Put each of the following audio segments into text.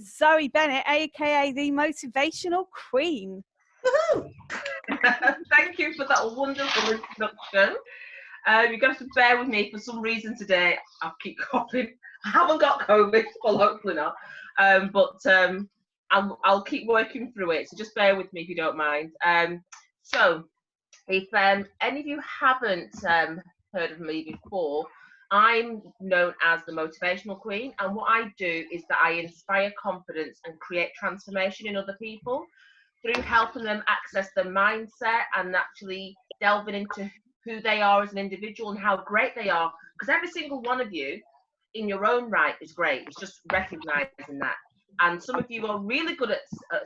Zoe Bennet, aka the Motivational Queen. Thank you for that wonderful introduction. You're going to have to bear with me for some reason today. I'll keep coughing. I haven't got COVID, well, hopefully not. I'll keep working through it, so just bear with me if you don't mind. So, if any of you haven't heard of me before, I'm known as the Motivational Queen, and what I do is that I inspire confidence and create transformation in other people through helping them access their mindset and actually delving into who they are as an individual and how great they are. Because every single one of you in your own right is great. It's just recognizing that. And some of you are really good at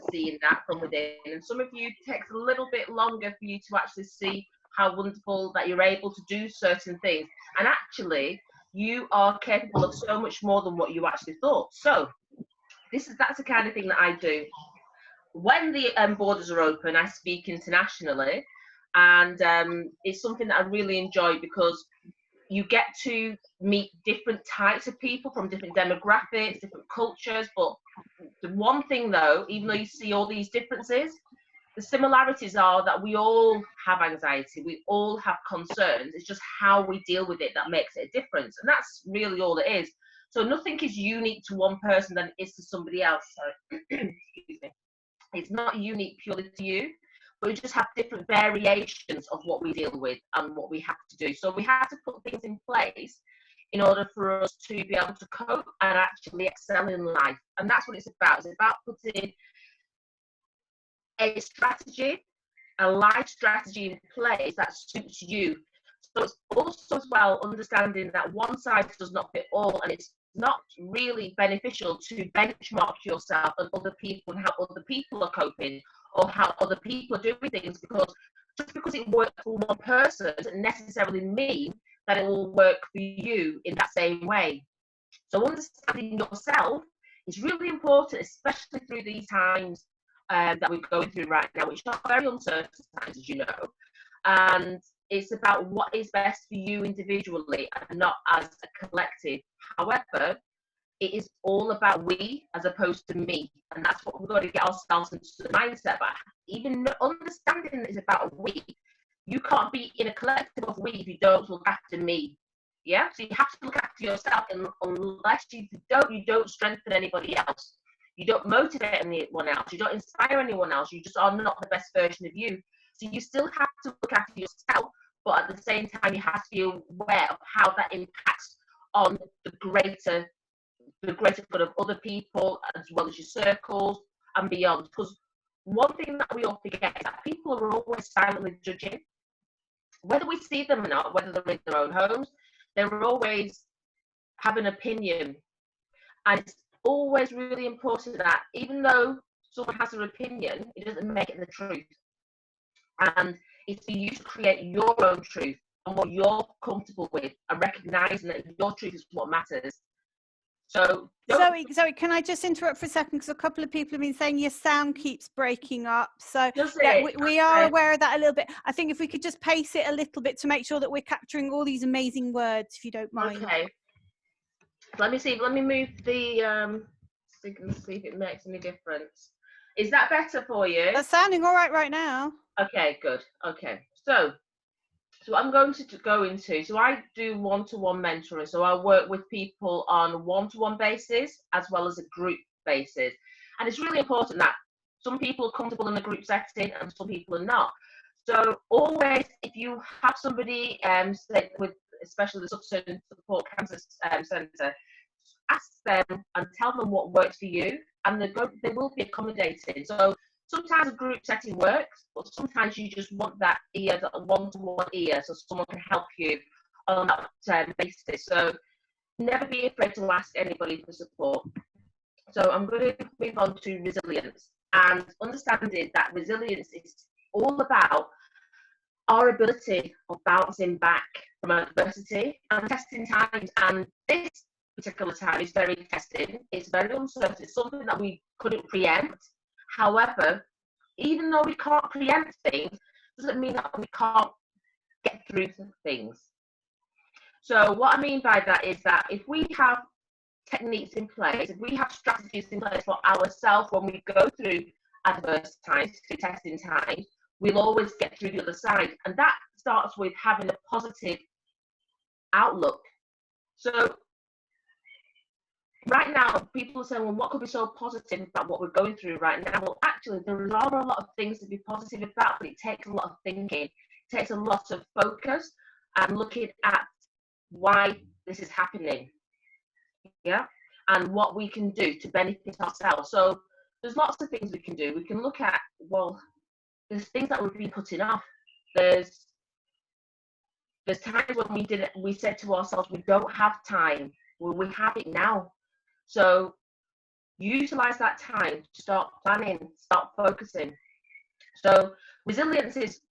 seeing that from within, and some of you it takes a little bit longer for you to actually see how wonderful that you're able to do certain things. And actually, you are capable of so much more than what you actually thought. So that's the kind of thing that I do. When the borders are open, I speak internationally, and it's something that I really enjoy because you get to meet different types of people from different demographics, different cultures. But the one thing though, even though you see all these differences, the similarities are that we all have anxiety, we all have concerns. It's just how we deal with it that makes it a difference. And that's really all it is. So nothing is unique to one person than it is to somebody else. So, excuse me. It's not unique purely to you, but we just have different variations of what we deal with and what we have to do. So we have to put things in place in order for us to be able to cope and actually excel in life. And that's what it's about. It's about putting a strategy, a life strategy in place that suits you. So it's also as well understanding that one size does not fit all, and it's not really beneficial to benchmark yourself and other people and how other people are coping or how other people are doing things, because just because it works for one person doesn't necessarily mean that it will work for you in that same way. So understanding yourself is really important, especially through these times that we're going through right now, which are very uncertain times, as you know. And it's about what is best for you individually and not as a collective. However, it is all about we as opposed to me. And that's what we've got to get ourselves into the mindset. But even understanding that it's about we, you can't be in a collective of we if you don't look after me. Yeah? So you have to look after yourself, and unless you don't strengthen anybody else. You don't motivate anyone else. You don't inspire anyone else. You just are not the best version of you. So you still have to look after yourself, but at the same time, you have to be aware of how that impacts on the greater good of other people, as well as your circles and beyond. Because one thing that we all forget is that people are always silently judging. Whether we see them or not, whether they're in their own homes, they're always have an opinion. And it's always really important that even though someone has an opinion, it doesn't make it the truth. And it's for you to create your own truth and what you're comfortable with, and recognizing that your truth is what matters. So Zoe, can I just interrupt for a second, because a couple of people have been saying your sound keeps breaking up. So yeah, we are aware of that a little bit. I think if we could just pace it a little bit to make sure that we're capturing all these amazing words, if you don't mind. Okay. Let me move the so you can see if it makes any difference. Is that better for you? That's sounding all right now. Okay, good. Okay. So I'm going to go into, so I do one-to-one mentoring. So I work with people on a one-to-one basis as well as a group basis. And it's really important that some people are comfortable in a group setting and some people are not. So always, if you have somebody with especially the Substance Support Cancer Centre, ask them and tell them what works for you, and they will be accommodating. So sometimes a group setting works, but sometimes you just want that ear, that one-to-one ear, so someone can help you on that basis. So never be afraid to ask anybody for support. So I'm going to move on to resilience, and understanding that resilience is all about our ability of bouncing back from adversity and testing times. And this particular time is very testing. It's very uncertain. It's something that we couldn't preempt. However, even though we can't preempt things, doesn't mean that we can't get through things. So what I mean by that is that if we have techniques in place, if we have strategies in place for ourselves when we go through adverse times, through testing times, we'll always get through the other side. And that starts with having a positive outlook. So right now, people are saying, well, what could be so positive about what we're going through right now? Well, actually, there are a lot of things to be positive about, but it takes a lot of thinking. It takes a lot of focus and looking at why this is happening, yeah, and what we can do to benefit ourselves. So there's lots of things we can do. We can look at, well, there's things that we've been putting off. There's times when we said to ourselves, we don't have time. Well, we have it now. So utilize that time to start planning, start focusing. So resilience is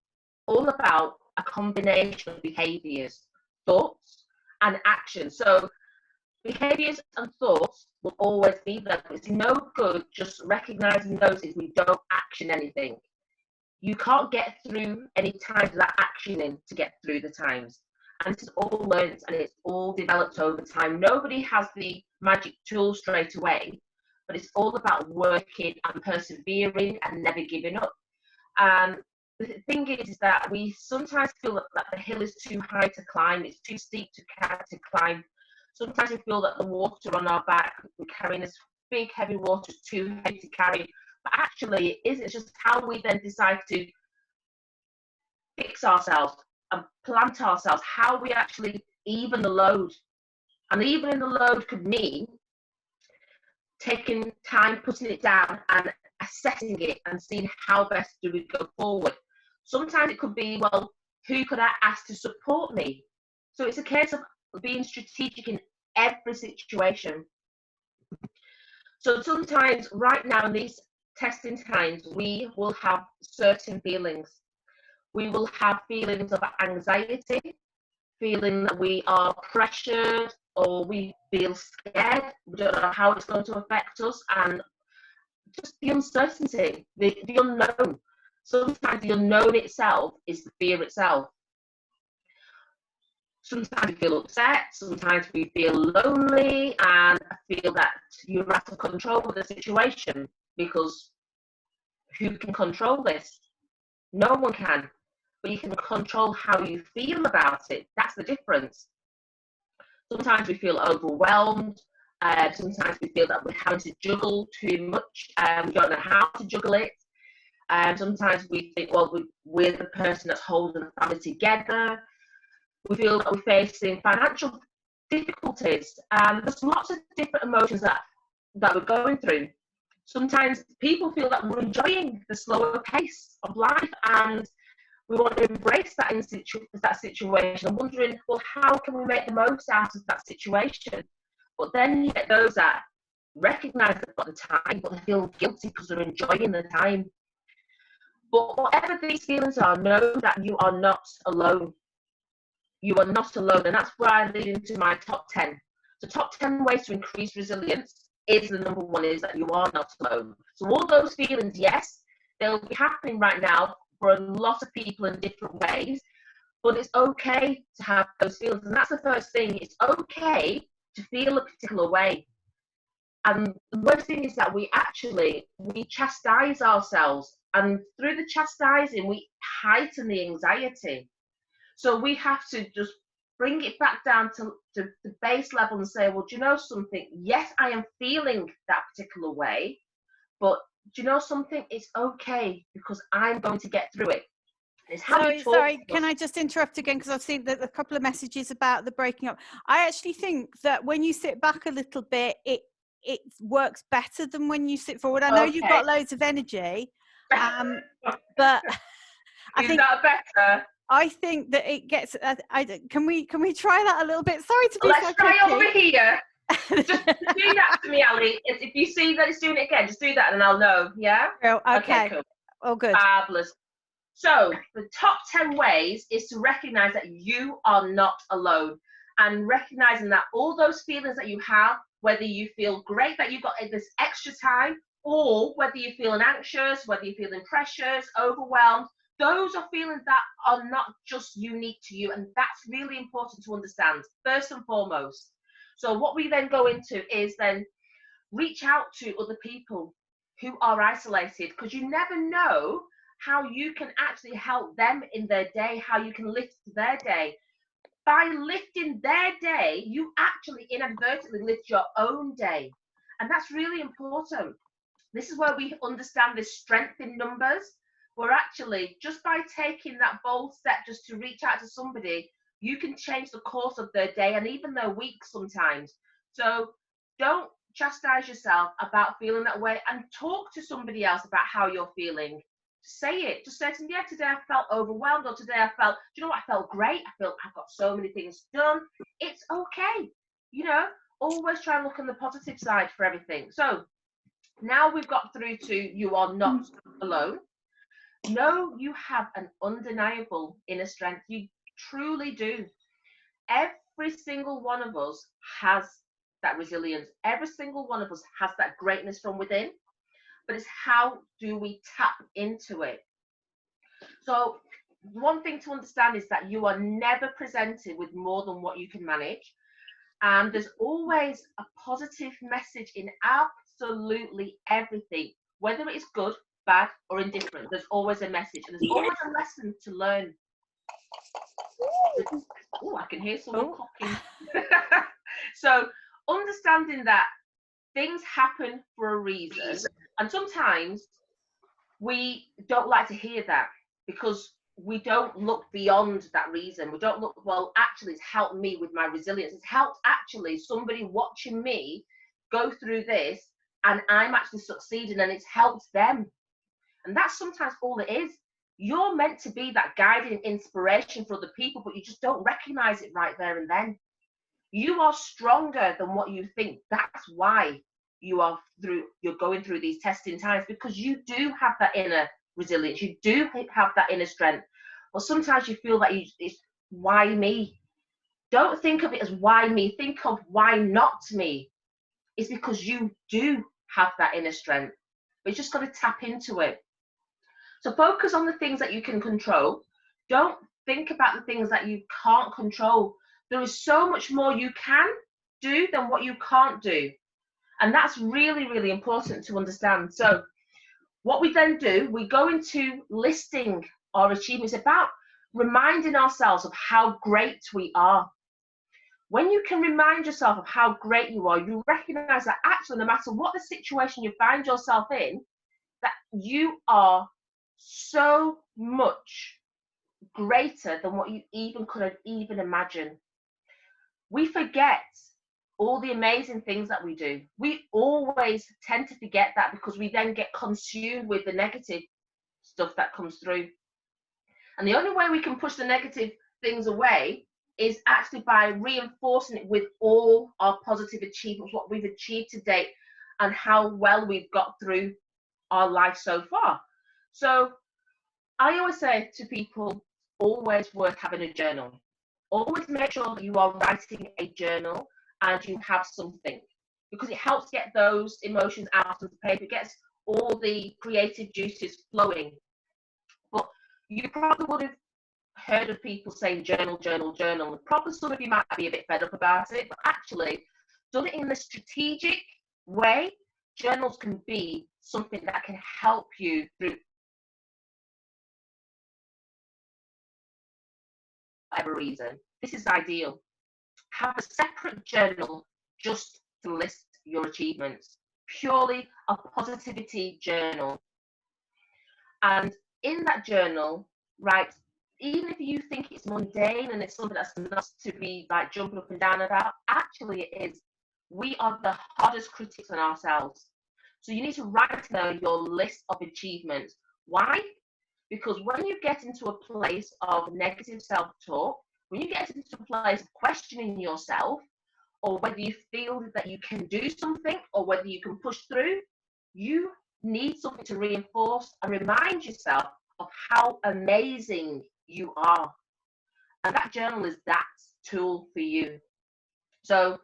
all about a combination of behaviors, thoughts, and action. So behaviors and thoughts will always be there. It's no good just recognizing those if we don't action anything. You can't get through any times without actioning to get through the times. And this is all learned and it's all developed over time. Nobody has the magic tool straight away, but it's all about working and persevering and never giving up. And the thing is that we sometimes feel that the hill is too high to climb, it's too steep to climb. Sometimes we feel that the water on our back, we're carrying this big heavy water, is too heavy to carry. But actually it isn't. It's just how we then decide to fix ourselves and plant ourselves, how we actually even the load. And evening the load could mean taking time, putting it down and assessing it and seeing how best do we go forward. Sometimes it could be, well, who could I ask to support me? So it's a case of being strategic in every situation. So sometimes right now in these testing times, we will have certain feelings. We will have feelings of anxiety, feeling that we are pressured or we feel scared. We don't know how it's going to affect us, and just the uncertainty, the unknown. Sometimes the unknown itself is the fear itself. Sometimes we feel upset, sometimes we feel lonely and feel that you're out of control of the situation, because who can control this? No one can, but you can control how you feel about it. That's the difference. Sometimes we feel overwhelmed. Sometimes we feel that we're having to juggle too much. We don't know how to juggle it. Sometimes we think, well, we're the person that's holding the family together. We feel that we're facing financial difficulties. There's lots of different emotions that we're going through. Sometimes people feel that we're enjoying the slower pace of life and we want to embrace that in that situation. I'm wondering, well, how can we make the most out of that situation? But then you get those that recognise they've got the time, but they feel guilty because they're enjoying the time. But whatever these feelings are, know that you are not alone. You are not alone. And that's where I lead into my top 10. So top 10 ways to increase resilience is the number one, is that you are not alone. So all those feelings, yes, they'll be happening right now for a lot of people in different ways, but it's okay to have those feelings. And that's the first thing. It's okay to feel a particular way. And the worst thing is that we chastise ourselves, and through the chastising, we heighten the anxiety. So we have to just bring it back down to the base level and say, well, do you know something? Yes, I am feeling that particular way, but do you know something? It's okay because I'm going to get through it. It's how sorry, can I just interrupt again? Because I've seen that a couple of messages about the breaking up. I actually think that when you sit back a little bit, it works better than when you sit forward. I know you've got loads of energy, but I think that better. I think that it gets. Can we try that a little bit? Sorry to be Let's try over here. Just do that to me, Ali. If you see that it's doing it again, just do that and I'll know. Yeah. Okay. Cool. Oh, good. Fabulous. So the top 10 ways is to recognize that you are not alone, and recognizing that all those feelings that you have, whether you feel great that you've got this extra time, or whether you're feeling anxious, whether you're feeling pressures, overwhelmed, those are feelings that are not just unique to you. And that's really important to understand, first and foremost. So what we then go into is then reach out to other people who are isolated, because you never know how you can actually help them in their day, how you can lift their day. By lifting their day, you actually inadvertently lift your own day. And that's really important. This is where we understand this strength in numbers. Where actually, just by taking that bold step just to reach out to somebody, you can change the course of their day and even their week sometimes. So don't chastise yourself about feeling that way, and talk to somebody else about how you're feeling. Say it. Just say to them, yeah, today I felt overwhelmed, or today I felt, do you know what, I felt great. I feel I've got so many things done. It's okay. You know, always try and look on the positive side for everything. So now we've got through to you are not alone. No, you have an undeniable inner strength. You truly do. Every single one of us has that resilience. Every single one of us has that greatness from within. But it's how do we tap into it? So one thing to understand is that you are never presented with more than what you can manage. And there's always a positive message in absolutely everything, whether it's good, bad, or indifferent. There's always a message, and there's always a lesson to learn. Oh, I can hear someone clocking. So understanding that things happen for a reason, and sometimes we don't like to hear that, because we don't look beyond that reason. We don't look, well, actually it's helped me with my resilience. It's helped actually somebody watching me go through this, and I'm actually succeeding, and it's helped them. And that's sometimes all it is. You're meant to be that guiding inspiration for other people, but you just don't recognize it right there and then. You are stronger than what you think. That's why you're going through these testing times, because you do have that inner resilience. You do have that inner strength. But sometimes you feel that it's why me? Don't think of it as why me. Think of why not me. It's because you do have that inner strength, but you just got to tap into it. So focus on the things that you can control. Don't think about the things that you can't control. There is so much more you can do than what you can't do. And that's really, really important to understand. So what we then do, we go into listing our achievements, about reminding ourselves of how great we are. When you can remind yourself of how great you are, you recognize that actually, no matter what the situation you find yourself in, that you are so much greater than what you even could have even imagined. We forget all the amazing things that we do. We always tend to forget that, because we then get consumed with the negative stuff that comes through. And the only way we can push the negative things away is actually by reinforcing it with all our positive achievements, what we've achieved to date, and how well we've got through our life so far. So I always say to people, always worth having a journal. Always make sure that you are writing a journal and you have something, because it helps get those emotions out of the paper. It gets all the creative juices flowing. But you probably would have heard of people saying journal, journal, journal. And probably some of you might be a bit fed up about it, but actually, done it in a strategic way, journals can be something that can help you through whatever reason. This is ideal. Have a separate journal just to list your achievements, purely a positivity journal. And in that journal, right, even if you think it's mundane and it's something that's not to be like jumping up and down about, actually it is. We are the hardest critics on ourselves. So you need to write down your list of achievements. Why? Because when you get into a place of negative self-talk, when you get into a place of questioning yourself, or whether you feel that you can do something, or whether you can push through, you need something to reinforce and remind yourself of how amazing you are. And that journal is that tool for you. So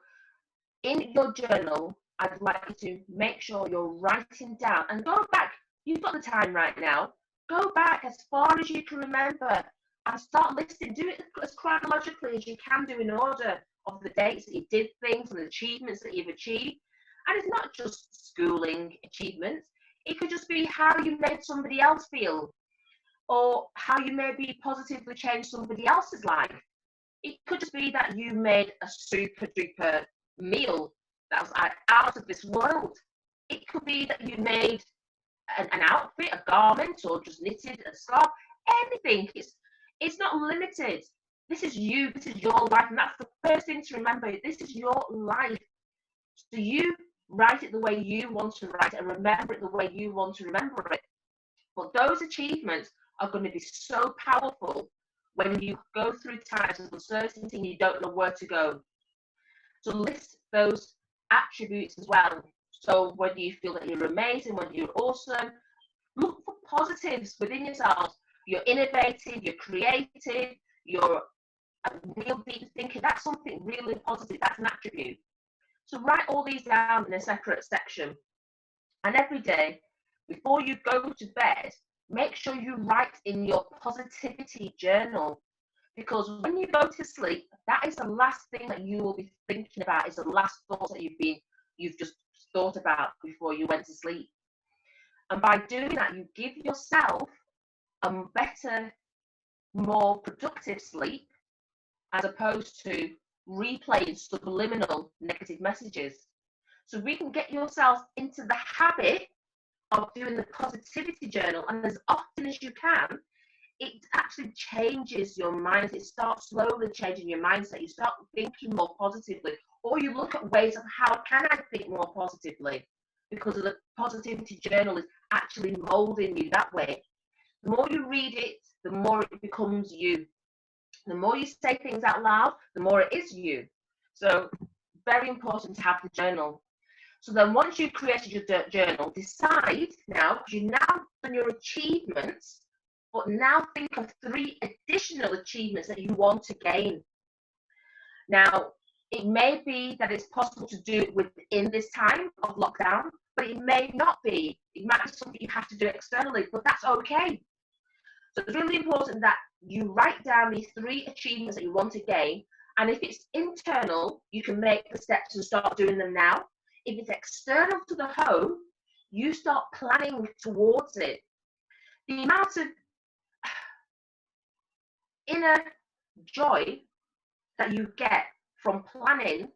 in your journal, I'd like you to make sure you're writing down, and go back. You've got the time right now. Go back as far as you can remember and start listing. Do it as chronologically as you can do in order. of the dates that you did things and the achievements that you've achieved. And it's not just schooling achievements. It could just be how you made somebody else feel, or how you maybe positively changed somebody else's life. It could just be that you made a super duper meal that was out of this world. It could be that you made an outfit, a garment, or just knitted a scarf. Anything. It's not limited. This is you. This is your life, and that's the first thing to remember. This is your life. So you write it the way you want to write it, and remember it the way you want to remember it. But those achievements are going to be so powerful when you go through times of uncertainty and you don't know where to go. So list those attributes as well. So whether you feel that you're amazing, whether you're awesome, look for positives within yourself. You're innovative, you're creative, you're real deep thinking. That's something really positive. That's an attribute. So write all these down in a separate section. And every day, before you go to bed, make sure you write in your positivity journal. Because when you go to sleep, that is the last thing that you will be thinking about, is the last thoughts that you've just thought about before you went to sleep. And by doing that, you give yourself a better, more productive sleep, as opposed to replaying subliminal negative messages. So we can get yourself into the habit of doing the positivity journal, and as often as you can, it actually changes your mind. It starts slowly changing your mindset. You start thinking more positively, or you look at ways of how can I think more positively, because of the positivity journal is actually molding you that way. The more you read it, the more it becomes you. The more you say things out loud, the more it is you. So very important to have the journal. So then once you've created your journal, decide now, because you've now done your achievements, but now think of 3 additional achievements that you want to gain. Now, it may be that it's possible to do it within this time of lockdown, but it may not be. It might be something you have to do externally, but that's okay. So it's really important that you write down these 3 achievements that you want to gain. And if it's internal, you can make the steps and start doing them now. If it's external to the home, you start planning towards it. The amount of inner joy that you get from planning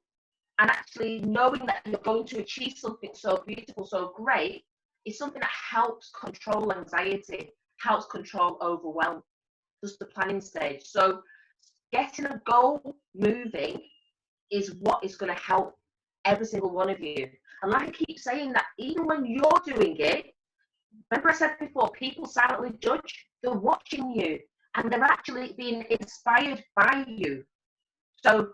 and actually knowing that you're going to achieve something so beautiful, so great, is something that helps control anxiety, helps control overwhelm, just the planning stage. So getting a goal moving is what is going to help every single one of you. And like I keep saying, that even when you're doing it, remember I said before, people silently judge. They're watching you and they're actually being inspired by you. So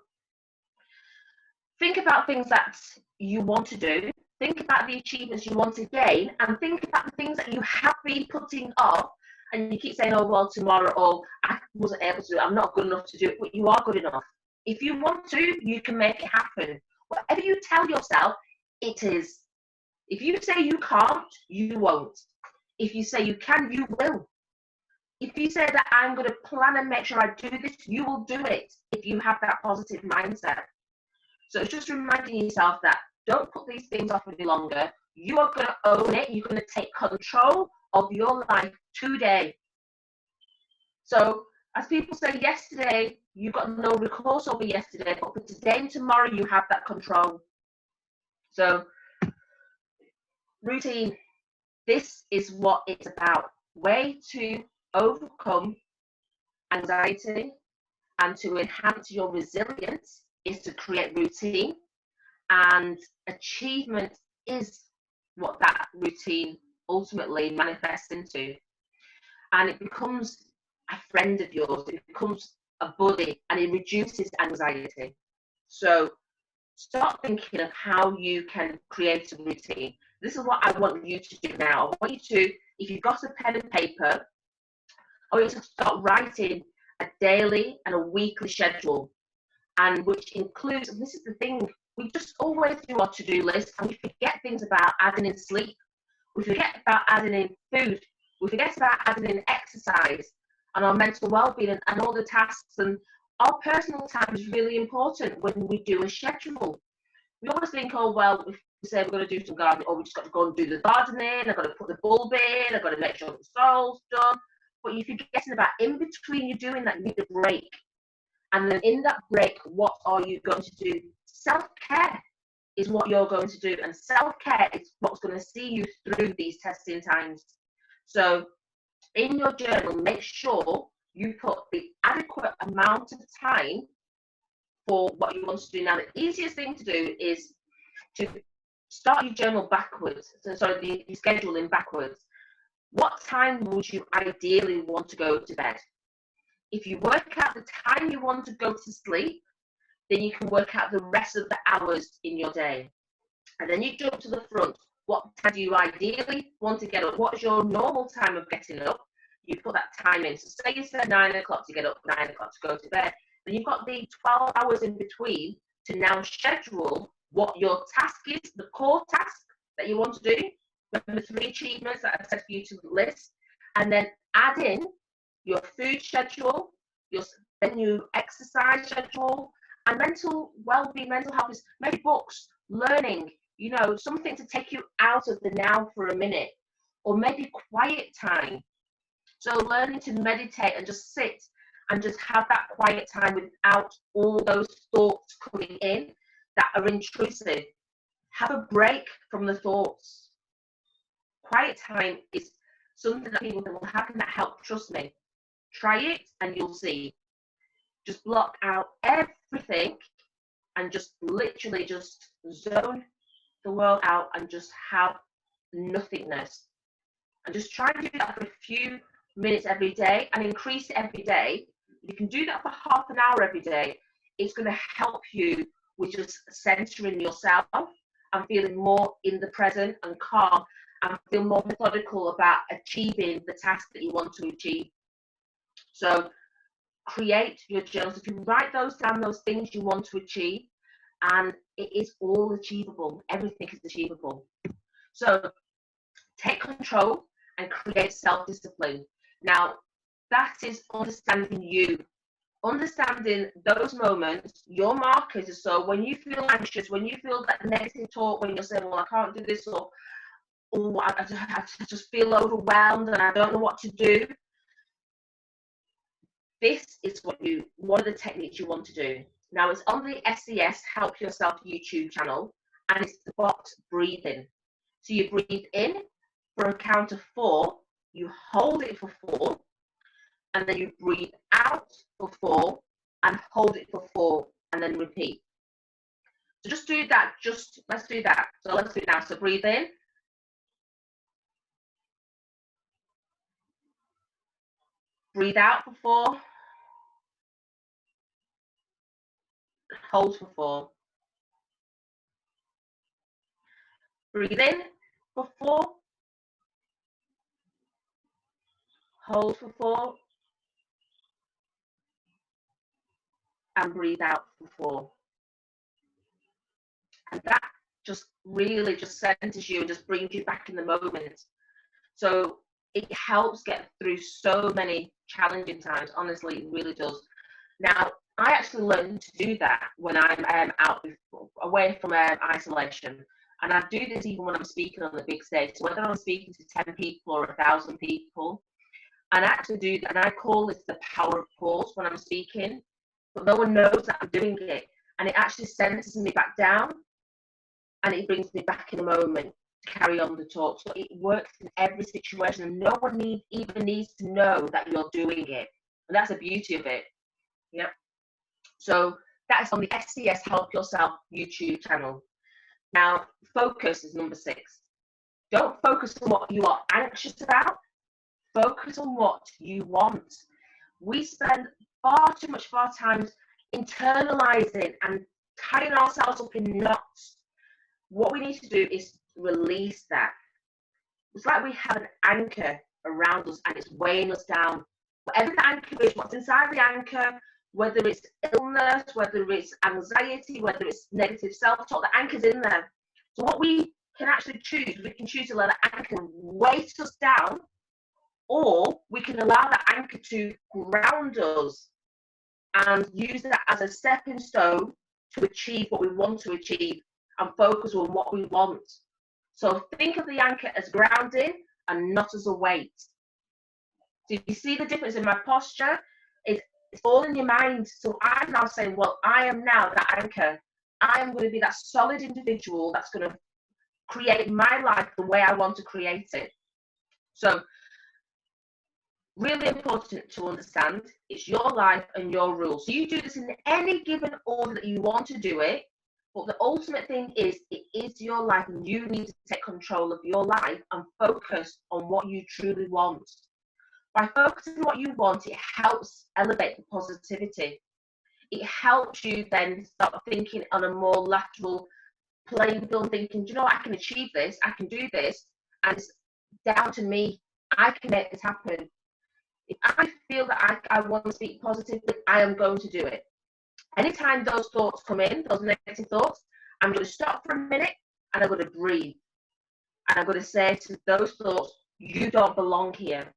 think about things that you want to do, think about the achievements you want to gain, and think about the things that you have been putting off, and you keep saying, oh, well, tomorrow, or I wasn't able to do it, I'm not good enough to do it, but you are good enough. If you want to, you can make it happen. Whatever you tell yourself, it is. If you say you can't, you won't. If you say you can, you will. If you say that I'm going to plan and make sure I do this, you will do it if you have that positive mindset. So it's just reminding yourself that don't put these things off any longer. You are going to own it. You're going to take control of your life today. So as people say, yesterday, you got no recourse over yesterday, but for today and tomorrow, you have that control. So routine, this is what it's about. Way to overcome anxiety and to enhance your resilience is to create routine, and achievement is what that routine ultimately manifests into, and it becomes a friend of yours, it becomes a buddy, and it reduces anxiety. So start thinking of how you can create a routine. This is what I want you to do now. I want you to, if you've got a pen and paper, I want you to start writing a daily and a weekly schedule, and which includes, and this is the thing, we just always do our to-do list and we forget things about adding in sleep, we forget about adding in food, we forget about adding in exercise and our mental well-being and all the tasks and our personal time is really important when we do a schedule. We always think, oh, well, if we say we're going to do some gardening, or we just got to go and do the gardening, I've got to put the bulb in, I've got to make sure the soil's done. But you're forgetting about in between you doing that, you need a break. And then in that break, what are you going to do? Self-care is what you're going to do. And self-care is what's going to see you through these testing times. So in your journal, make sure you put the adequate amount of time for what you want to do. Now, the easiest thing to do is to start your journal backwards. So, sorry, the scheduling backwards. What time would you ideally want to go to bed? If you work out the time you want to go to sleep, then you can work out the rest of the hours in your day. And then you jump to the front. What time do you ideally want to get up? What is your normal time of getting up? You put that time in. So say you said 9 o'clock to get up, 9 o'clock to go to bed. Then you've got the 12 hours in between to now schedule what your task is, the core task that you want to do, the 3 achievements that I said for you to list, and then add in your food schedule, your exercise schedule, and mental well-being, mental health is maybe books, learning, something to take you out of the now for a minute, or maybe quiet time. So learning to meditate and just sit and just have that quiet time without all those thoughts coming in that are intrusive. Have a break from the thoughts. Quiet time is something that people think, well, how can that help? Trust me. Try it and you'll see. Just block out everything and just literally just zone the world out and just have nothingness. And just try and do that for a few minutes every day and increase it every day. If you can do that for half an hour every day, it's going to help you with just centering yourself and feeling more in the present and calm and feel more methodical about achieving the task that you want to achieve. So create your journals. If you write those down, those things you want to achieve, and it is all achievable. Everything is achievable. So take control and create self-discipline. Now, that is understanding you, understanding those moments, your markers. So when you feel anxious, when you feel that negative talk, when you're saying, well, I can't do this, or I just feel overwhelmed and I don't know what to do, this is one of the techniques you want to do. Now, it's on the SES Help Yourself YouTube channel, and it's the box breathing. So you breathe in for a count of 4, you hold it for 4, and then you breathe out for 4 and hold it for 4, and then repeat. So just do that. Let's do that. So let's do it now. So breathe in. Breathe out for 4. Hold for 4. Breathe in for 4. Hold for 4. And breathe out for 4. And that just really just centers you and just brings you back in the moment. So it helps get through so many challenging times. Honestly, it really does. Now, I actually learned to do that when I'm out away from isolation. And I do this even when I'm speaking on the big stage. So whether I'm speaking to 10 people or 1,000 people, and I actually do, and I call this the power of pause when I'm speaking, but no one knows that I'm doing it. And it actually centers me back down, and it brings me back in a moment to carry on the talk. So it works in every situation, and no one even needs to know that you're doing it. And that's the beauty of it. Yep. So that is on the SES Help Yourself YouTube channel. Now, focus is number 6. Don't focus on what you are anxious about. Focus on what you want. We spend far too much of our time internalizing and tying ourselves up in knots. What we need to do is release that. It's like we have an anchor around us and it's weighing us down. Whatever the anchor is, what's inside the anchor, whether it's illness, whether it's anxiety, whether it's negative self-talk, the anchor's in there. So what we can actually choose, we can choose to let the anchor weight us down, or we can allow that anchor to ground us and use that as a stepping stone to achieve what we want to achieve and focus on what we want. So think of the anchor as grounding and not as a weight. So you see the difference in my posture? It's all in your mind. So I'm now saying, well, I am now that anchor. I am going to be that solid individual that's going to create my life the way I want to create it. So really important to understand, it's your life and your rules. So you do this in any given order that you want to do it, but the ultimate thing is, it is your life and you need to take control of your life and focus on what you truly want. By focusing on what you want, it helps elevate the positivity. It helps you then start thinking on a more lateral playing field, thinking, do you know what, I can achieve this, I can do this, and it's down to me. I can make this happen. If I feel that I want to speak positively, I am going to do it. Anytime those thoughts come in, those negative thoughts, I'm going to stop for a minute and I'm going to breathe. And I'm going to say to those thoughts, you don't belong here.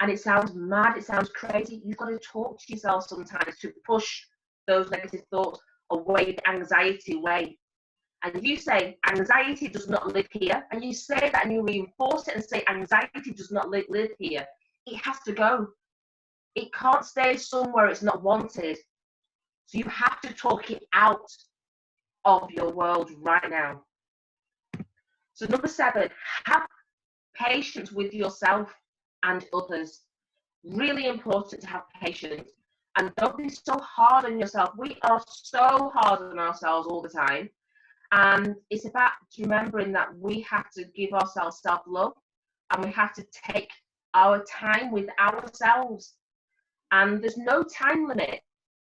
And it sounds mad, it sounds crazy. You've got to talk to yourself sometimes to push those negative thoughts away, the anxiety away. And you say, anxiety does not live here. And you say that and you reinforce it and say, anxiety does not live here. It has to go. It can't stay somewhere it's not wanted. So you have to talk it out of your world right now. So number 7, have patience with yourself and others. Really important to have patience. And don't be so hard on yourself. We are so hard on ourselves all the time. And it's about remembering that we have to give ourselves self-love and we have to take our time with ourselves. And there's no time limit.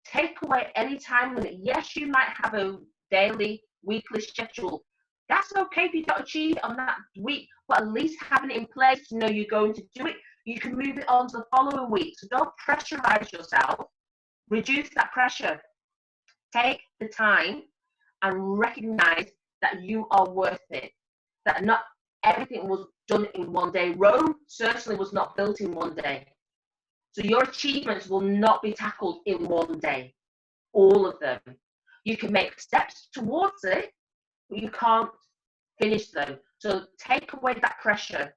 Take away any time limit. Yes, you might have a daily, weekly schedule. That's okay if you don't achieve it on that week, but at least having it in place to know you're going to do it, you can move it on to the following week. So don't pressurize yourself. Reduce that pressure. Take the time and recognize that you are worth it. That not everything was done in one day. Rome certainly was not built in one day. So your achievements will not be tackled in one day. All of them. You can make steps towards it, but you can't finish them. So take away that pressure.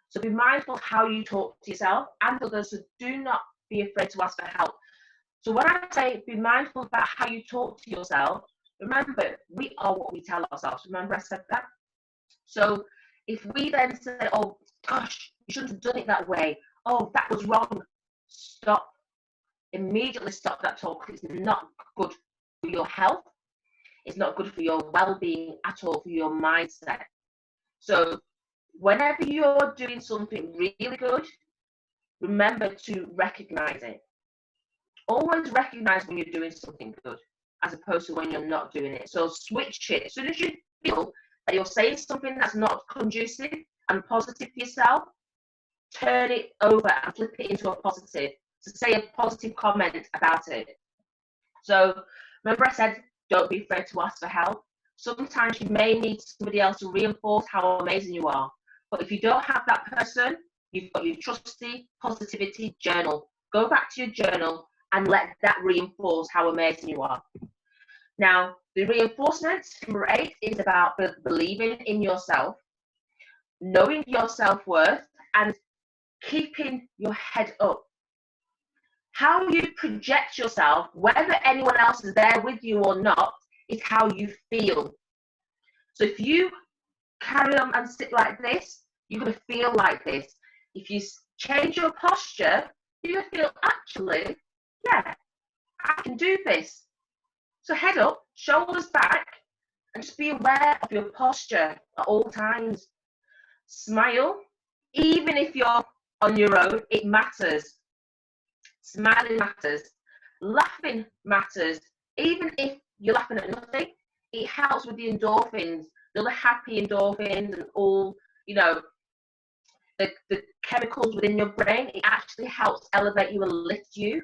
So be mindful of how you talk to yourself and others. So do not be afraid to ask for help. So when I say be mindful about how you talk to yourself, remember, we are what we tell ourselves. Remember I said that? So if we then say, oh gosh, you shouldn't have done it that way. Oh, that was wrong. Stop. Immediately stop that talk. It's not good for your health. It's not good for your well-being at all, for your mindset. So whenever you're doing something really good, remember to recognize it. Always recognize when you're doing something good, as opposed to when you're not doing it. So switch it. As soon as you feel that you're saying something that's not conducive and positive for yourself, turn it over and flip it into a positive. So say a positive comment about it. So remember I said, don't be afraid to ask for help. Sometimes you may need somebody else to reinforce how amazing you are. But if you don't have that person, you've got your trusty positivity journal. Go back to your journal and let that reinforce how amazing you are. Now, the reinforcement, number 8, is about believing in yourself, knowing your self-worth, and keeping your head up. How you project yourself, whether anyone else is there with you or not, is how you feel. So if you carry on and sit like this, you're going to feel like this. If you change your posture, you're going to feel, actually, yeah, I can do this. So head up, shoulders back, and just be aware of your posture at all times. Smile, even if you're on your own, it matters. Smiling matters. Laughing matters. Even if you're laughing at nothing, it helps with the endorphins, the other happy endorphins and all, you know, the chemicals within your brain. It actually helps elevate you and lift you.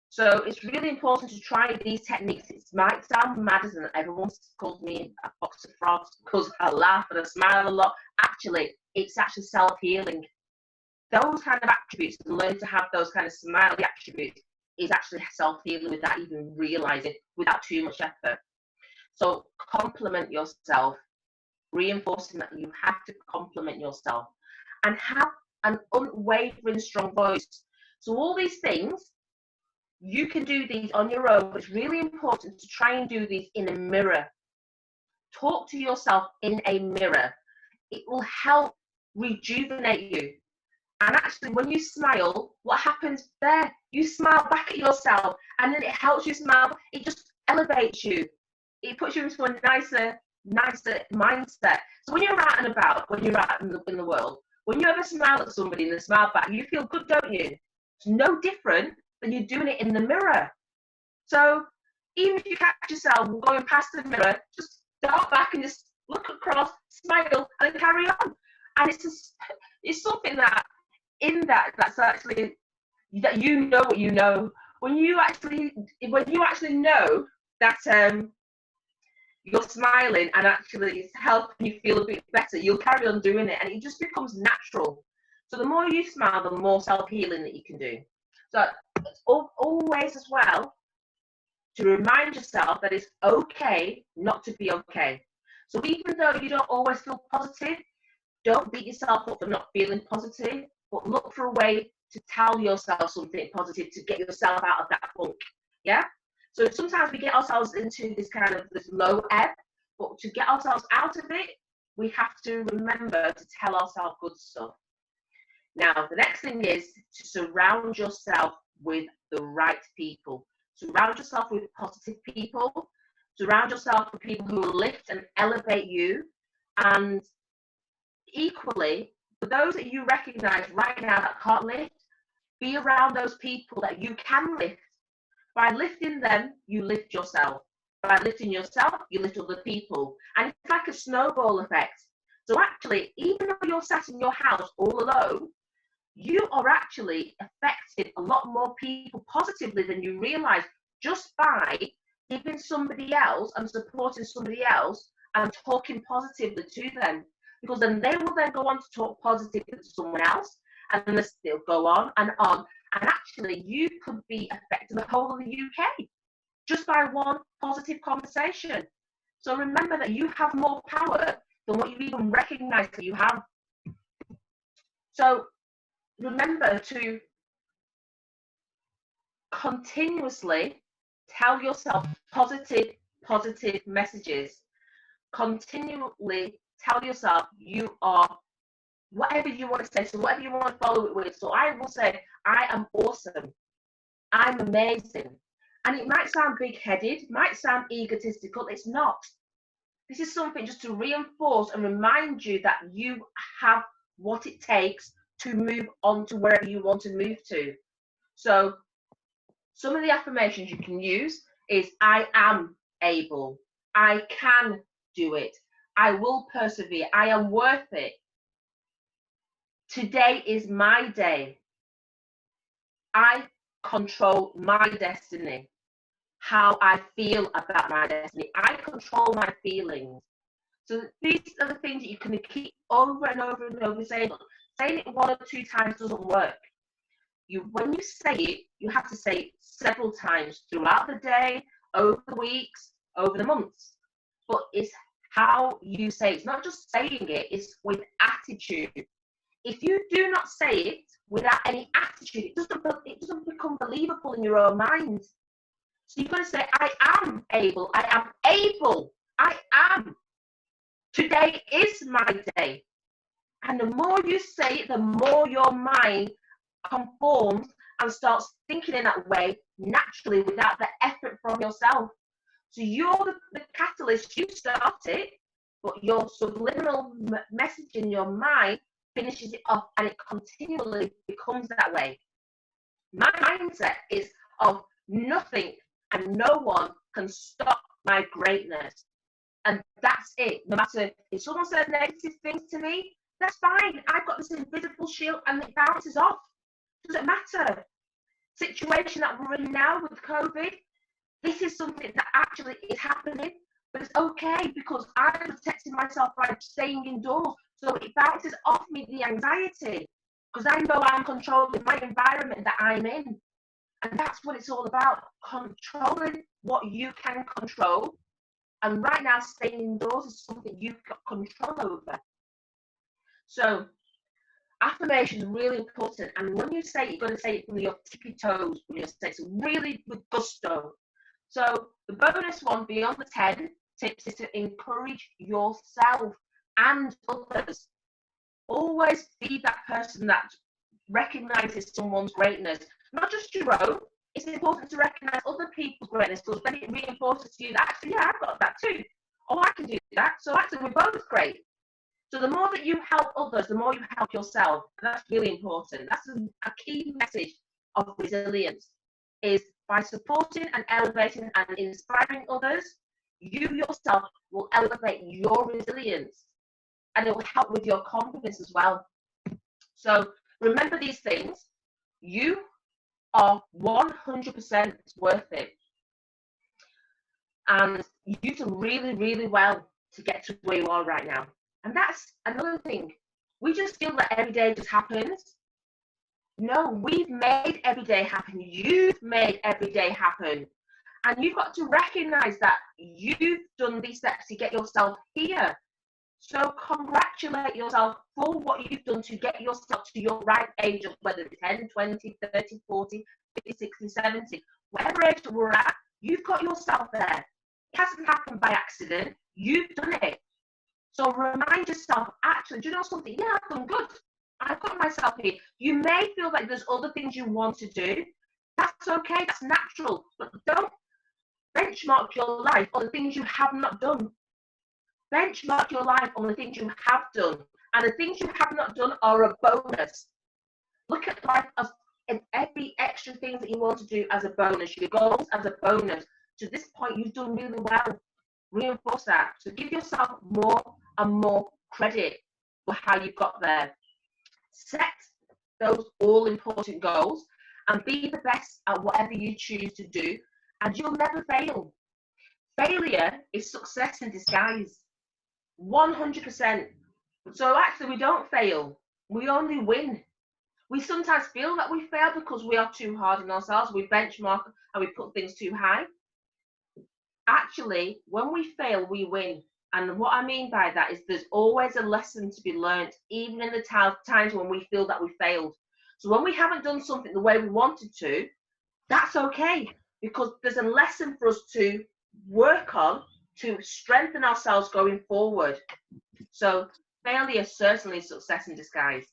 So it's really important to try these techniques. It might sound mad, isn't it? Everyone calls me a box of frogs because I laugh and I smile a lot. Actually, it's actually self-healing. Those kind of attributes, learn to have those kind of smiley attributes, is actually self-healing without even realizing, without too much effort. So compliment yourself, reinforcing that you have to compliment yourself, and have an unwavering strong voice. So all these things, you can do these on your own, but it's really important to try and do these in a mirror. Talk to yourself in a mirror. It will help rejuvenate you. And actually, when you smile, what happens there? You smile back at yourself, and then it helps you smile. It just elevates you. It puts you into a nicer mindset. So when you're out and about, when you're out in the world, when you ever smile at somebody and they smile back, you feel good, don't you? It's no different than you're doing it in the mirror. So even if you catch yourself going past the mirror, just start back and just look across, smile, and carry on. And it's something that that's actually, that you know what you know. When you actually know that you're smiling and actually it's helping you feel a bit better, you'll carry on doing it, and it just becomes natural. So the more you smile, the more self-healing that you can do. So it's always as well to remind yourself that it's okay not to be okay. So even though you don't always feel positive, don't beat yourself up for not feeling positive, but look for a way to tell yourself something positive to get yourself out of that funk. Yeah? So sometimes we get ourselves into this low ebb, but to get ourselves out of it, we have to remember to tell ourselves good stuff. Now, the next thing is to surround yourself with the right people. Surround yourself with positive people. Surround yourself with people who will lift and elevate you. And equally, for those that you recognize right now that can't lift, be around those people that you can lift. By lifting them, you lift yourself. By lifting yourself, you lift other people. And it's like a snowball effect. So actually, even though you're sat in your house all alone, you are actually affecting a lot more people positively than you realize, just by giving somebody else and supporting somebody else and talking positively to them. Because then they will then go on to talk positively to someone else, and then they'll go on and on. And actually, you could be affecting the whole of the UK just by one positive conversation. So remember that you have more power than what you even recognize that you have. So remember to continuously tell yourself positive messages. Continually tell yourself you are whatever you want to say, so whatever you want to follow it with. So I will say, I am awesome. I'm amazing. And it might sound big-headed, might sound egotistical. It's not. This is something just to reinforce and remind you that you have what it takes to move on to wherever you want to move to. So some of the affirmations you can use is, I am able. I can do it. I will persevere. I am worth it. Today is my day. I control my destiny. How I feel about my destiny. I control my feelings. So these are the things that you can keep over and over and over saying. Saying it one or two times doesn't work. When you say it, you have to say it several times throughout the day, over the weeks, over the months. But it's how you say it. It's not just saying it, it's with attitude. If you do not say it without any attitude, it doesn't become believable in your own mind. So you've got to say, I am able. I am able. I am. Today is my day. And the more you say it, the more your mind conforms and starts thinking in that way naturally without the effort from yourself. So you're the catalyst. You start it, but your subliminal message in your mind finishes it off, and it continually becomes that way. My mindset is of nothing and no one can stop my greatness. And that's it. No matter if someone says negative things to me, that's fine. I've got this invisible shield and it bounces off. Doesn't matter. Situation that we're in now with COVID, this is something that actually is happening, but it's okay because I'm protecting myself by staying indoors. So it bounces off me the anxiety because I know I'm controlling my environment that I'm in. And that's what it's all about, controlling what you can control. And right now, staying indoors is something you've got control over. So affirmation is really important. And when you say it, you're going to say it from your tippy toes. When you say it, so really with gusto. So the bonus one beyond the 10 tips is to encourage yourself and others. Always be that person that recognizes someone's greatness, not just your own. It's important to recognize other people's greatness, because then it reinforces to you that actually, yeah, I've got that too. Oh, I can do that. So actually, we're both great. So the more that you help others, the more you help yourself. And that's really important. That's a key message of resilience, is by supporting and elevating and inspiring others, you yourself will elevate your resilience, and it will help with your confidence as well. So remember these things. You are 100% worth it. And you do really, really well to get to where you are right now. And that's another thing. We just feel that every day just happens. No, we've made every day happen. You've made every day happen. And you've got to recognize that you've done these steps to get yourself here. So congratulate yourself for what you've done to get yourself to your right age of whether it's 10, 20, 30, 40, 50, 60, 70, whatever age we're at, you've got yourself there. It hasn't happened by accident. You've done it. So remind yourself, actually, do you know something? Yeah, I've done good. I've got myself here. You may feel like there's other things you want to do. That's okay. That's natural. But don't benchmark your life on the things you have not done. Benchmark your life on the things you have done. And the things you have not done are a bonus. Look at life as every extra thing that you want to do as a bonus. Your goals as a bonus. To this point, you've done really well. Reinforce that. So give yourself more and more credit for how you got there. Set those all-important goals and be the best at whatever you choose to do, and you'll never fail. Failure is success in disguise. 100%. So actually, we don't fail. We only win. We sometimes feel that we fail because we are too hard on ourselves. We benchmark and we put things too high. Actually, when we fail, we win. And what I mean by that is there's always a lesson to be learned, even in the times when we feel that we failed. So when we haven't done something the way we wanted to, that's okay, because there's a lesson for us to work on to strengthen ourselves going forward. So failure certainly is success in disguise.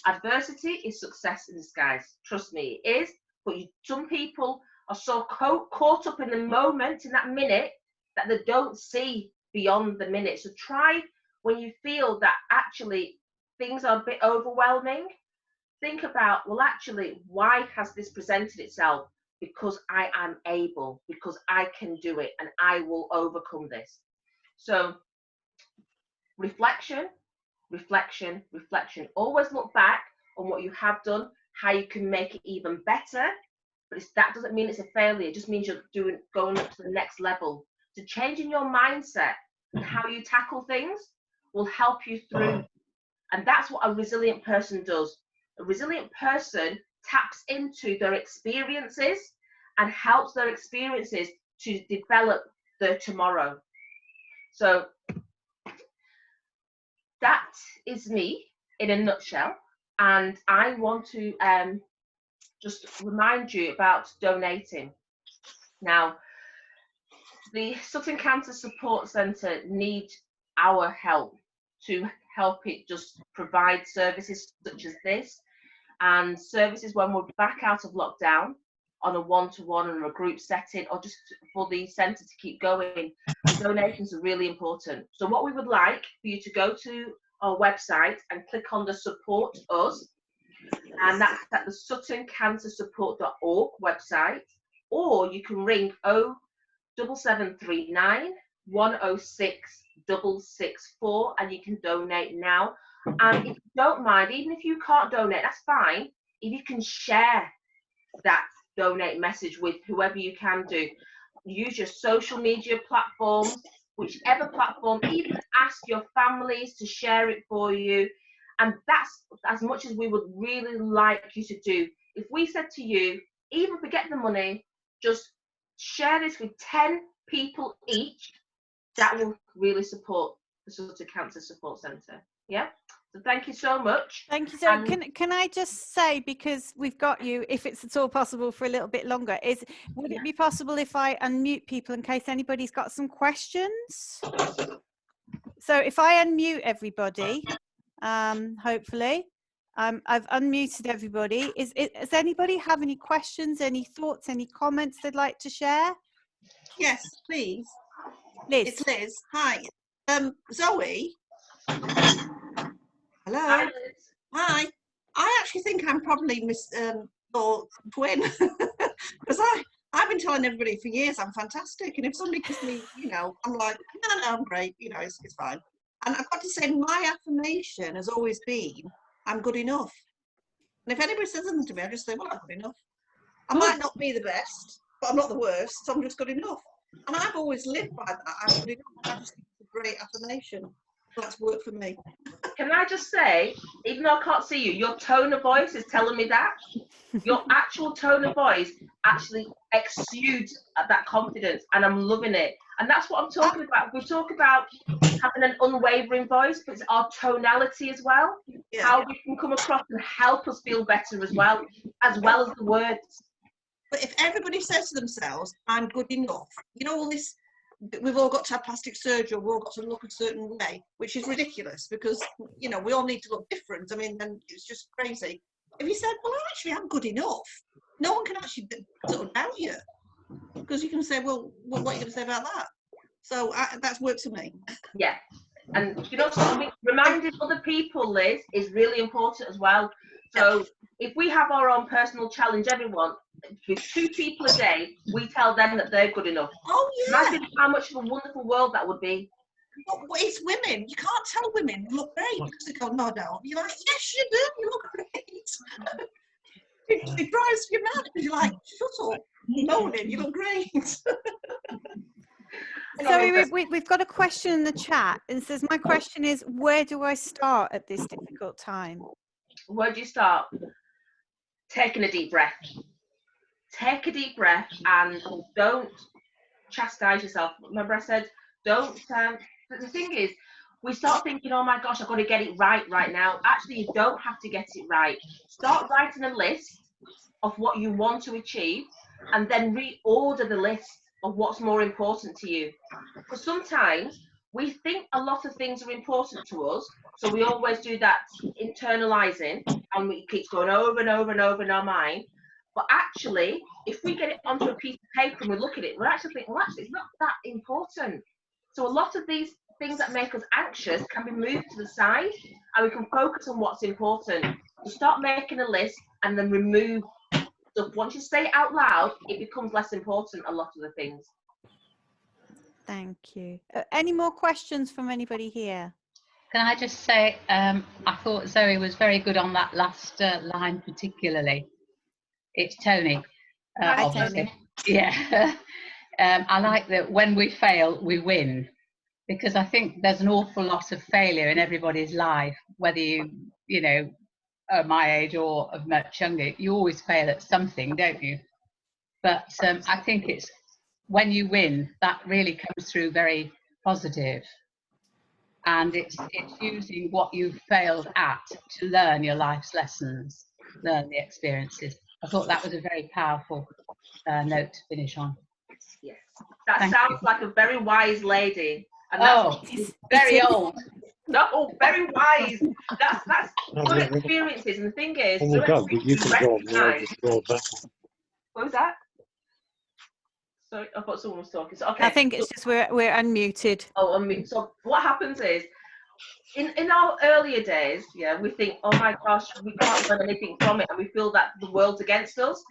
Adversity is success in disguise. Trust me, it is. But some people are so caught up in the moment, in that minute, that they don't see beyond the minute. So try, when you feel that actually things are a bit overwhelming, think about, well, actually, why has this presented itself? Because I am able, because I can do it, and I will overcome this. So reflection, reflection, reflection. Always look back on what you have done, how you can make it even better. But that doesn't mean it's a failure. It just means you're going up to the next level. So changing your mindset and how you tackle things will help you through. And that's what a resilient person does. A resilient person taps into their experiences and helps their experiences to develop their tomorrow. So that is me in a nutshell. And I want to just remind you about donating. Now, the Sutton Cancer Support Centre needs our help to help it just provide services such as this, and services when we're back out of lockdown on a one-to-one or a group setting, or just for the centre to keep going. Donations are really important. So what we would like for you to go to our website and click on the Support Us, and that's at the suttoncancersupport.org website, or you can ring 07739 106 664 and you can donate now. And if you don't mind, even if you can't donate, that's fine. If you can share that donate message with whoever you can do, use your social media platforms, whichever platform, even ask your families to share it for you. And that's as much as we would really like you to do. If we said to you, even forget the money, just share this with 10 people each. That will really support the Sutton Cancer Support Centre. Yeah. So thank you so much. Thank you. So can I just say, because we've got you, if it's at all possible for a little bit longer, would it be possible if I unmute people in case anybody's got some questions? So if I unmute everybody, hopefully, I've unmuted everybody. Does anybody have any questions, any thoughts, any comments they'd like to share? Yes, please. Liz. It's Liz. Hi. Zoe. Hello. Hi, Liz. Hi. I actually think I'm probably your twin, because I've been telling everybody for years I'm fantastic, and if somebody gives me, I'm like, no, I'm great, it's fine. And I've got to say, my affirmation has always been, I'm good enough. And if anybody says something to me, I just say, well, I'm good enough. I might not be the best, but I'm not the worst, so I'm just good enough. And I've always lived by that. I'm good enough. I just think it's a great affirmation. That's worked for me. Can I just say, even though I can't see you, your tone of voice is telling me that. Your actual tone of voice actually exudes that confidence, and I'm loving it. And that's what I'm talking about. We talk about having an unwavering voice, but it's our tonality as well. Yeah. How we can come across and help us feel better as well as the words. But if everybody says to themselves, I'm good enough, all this, we've all got to have plastic surgery, we've all got to look a certain way, which is ridiculous because, we all need to look different. I mean, then it's just crazy. If you said, well, actually, I'm good enough, no one can actually sort of doubt you, because you can say, well, what are you going to say about that? So that's worked for me. Yeah. And something, reminding other people, Liz, is really important as well. So if we have our own personal challenge, everyone, with 2 people a day, we tell them that they're good enough. Oh, yeah. Imagine how much of a wonderful world that would be. But it's women. You can't tell women look great because they go, no, no. You're like, yes, you do. You look great. It drives you mad because you're like, shut up, moaning. You look great. So we've got a question in the chat. It says, my question is, where do I start at this difficult time? Where do you start? Taking a deep breath. Take a deep breath and don't chastise yourself. Remember I said, don't, but the thing is, we start thinking, oh my gosh, I've got to get it right now. Actually, you don't have to get it right. Start writing a list of what you want to achieve and then reorder the list of what's more important to you. Because sometimes we think a lot of things are important to us, so we always do that internalizing, and it keeps going over and over and over in our mind. But actually, if we get it onto a piece of paper and we look at it, we're actually thinking, well, actually, it's not that important. So a lot of these things that make us anxious can be moved to the side, and we can focus on what's important. So start making a list and then remove stuff. Once you say it out loud, it becomes less important, a lot of the things. Thank you. Any more questions from anybody here? Can I just say, I thought Zoe was very good on that last line particularly. It's Tony. Hi, obviously. Tony. Yeah. I like that when we fail, we win. Because I think there's an awful lot of failure in everybody's life, whether you are my age or of much younger. You always fail at something, don't you? But I think it's when you win, that really comes through very positive. And it's using what you've failed at to learn your life's lessons, learn the experiences. I thought that was a very powerful note to finish on. Yes, that sounds like a very wise lady. And that's very old. No, very wise. That's good experiences. And the thing is, what was that? Sorry, I thought someone was talking. So, okay. I think it's just we're unmuted. Oh, unmuted. So what happens is, in our earlier days, we think, oh my gosh, we can't learn anything from it, and we feel that the world's against us.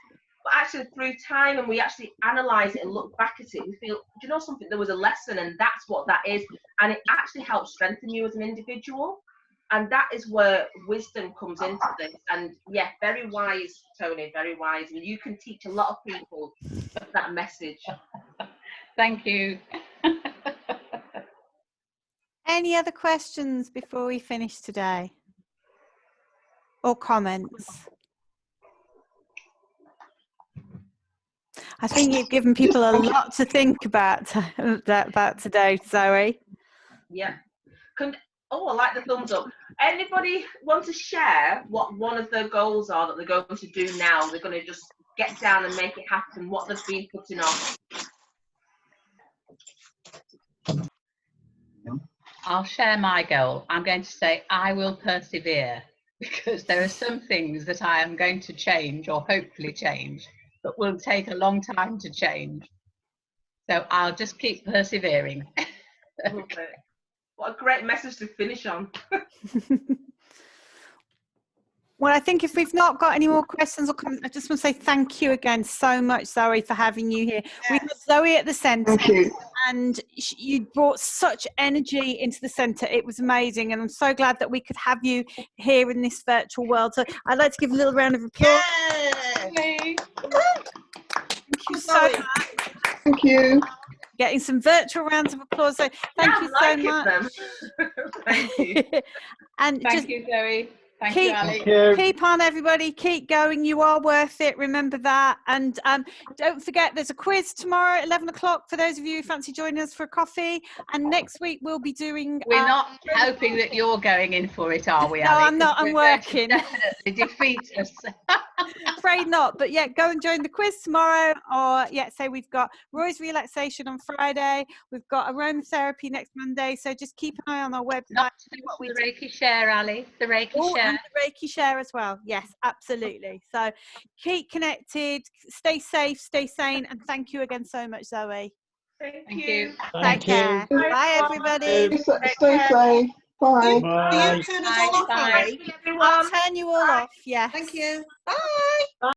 But actually, through time, and we actually analyze it and look back at it, we feel, do you know something? There was a lesson, and that's what that is, and it actually helps strengthen you as an individual. And that is where wisdom comes into this. And yeah, very wise, Tony, very wise. And you can teach a lot of people that message. Thank you. Any other questions before we finish today? Or comments? I think you've given people a lot to think about today, Zoe. Yeah. I like the thumbs up. Anybody want to share what one of their goals are that they're going to do now? They're going to just get down and make it happen, what they've been putting off. I'll share my goal. I'm going to say I will persevere, because there are some things that I am going to change, or hopefully change, but will take a long time to change. So I'll just keep persevering. Okay. What a great message to finish on. Well, I think if we've not got any more questions or comments, I just want to say thank you again so much, Zoe, for having you here. Yes. We have Zoe at the centre, and you brought such energy into the centre. It was amazing, and I'm so glad that we could have you here in this virtual world. So I'd like to give a little round of applause. Yay. Thank you so much. Thank you. Getting some virtual rounds of applause. So thank you so much. Thank you. And thank you, Zoe. Thank you, Ali. Keep on, everybody. Keep going. You are worth it. Remember that. And don't forget, there's a quiz tomorrow at 11 o'clock for those of you who fancy joining us for a coffee. And next week we'll be doing... We're not hoping that you're going in for it, are we, No, Ali? I'm not. I'm working. Definitely defeat us. Afraid not. But yeah, go and join the quiz tomorrow. Or say we've got Roy's relaxation on Friday. We've got aromatherapy next Monday. So just keep an eye on our website. Not the Reiki share, Ali. The Reiki share. And the Reiki share as well. Yes, absolutely. So keep connected, stay safe, stay sane, and thank you again so much, Zoe. Thank you. Take care. Bye, everybody. Stay safe. Bye. Do you turn us all off, Ali? I'll turn you all off. Yes. Thank you. Bye.